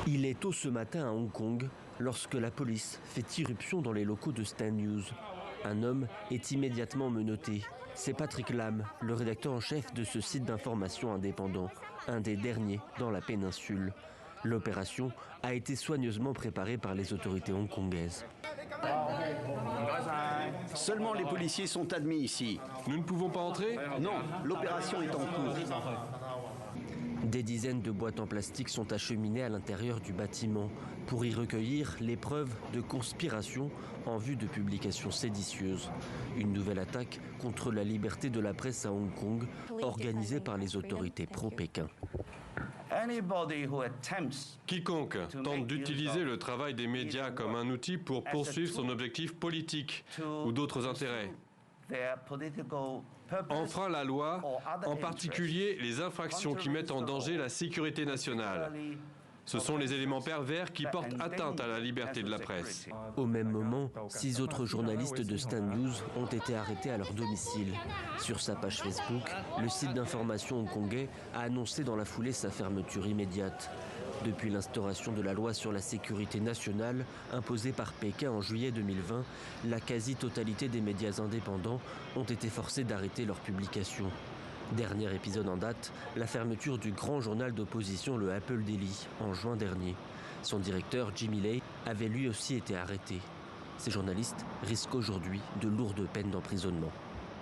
Il est tôt ce matin à Hong Kong lorsque la police fait irruption dans les locaux de Stand News. Un homme est immédiatement menotté. C'est Patrick Lam, le rédacteur en chef de ce site d'information indépendant, un des derniers dans la péninsule. L'opération a été soigneusement préparée par les autorités hongkongaises. Seulement les policiers sont admis ici. Nous ne pouvons pas entrer ? Non, l'opération est en cours. Des dizaines de boîtes en plastique sont acheminées à l'intérieur du bâtiment pour y recueillir les preuves de conspiration en vue de publications séditieuses. Une nouvelle attaque contre la liberté de la presse à Hong Kong, organisée par les autorités pro-Pékin. Quiconque tente d'utiliser le travail des médias comme un outil pour poursuivre son objectif politique ou d'autres intérêts enfreint la loi, en particulier les infractions qui mettent en danger la sécurité nationale. Ce sont les éléments pervers qui portent atteinte à la liberté de la presse. Au même moment, 6 autres journalistes de Stand News ont été arrêtés à leur domicile. Sur sa page Facebook, le site d'information hongkongais a annoncé dans la foulée sa fermeture immédiate. Depuis l'instauration de la loi sur la sécurité nationale, imposée par Pékin en juillet 2020, la quasi-totalité des médias indépendants ont été forcés d'arrêter leur publication. Dernier épisode en date, la fermeture du grand journal d'opposition, le Apple Daily, en juin dernier. Son directeur, Jimmy Lai, avait lui aussi été arrêté. Ces journalistes risquent aujourd'hui de lourdes peines d'emprisonnement.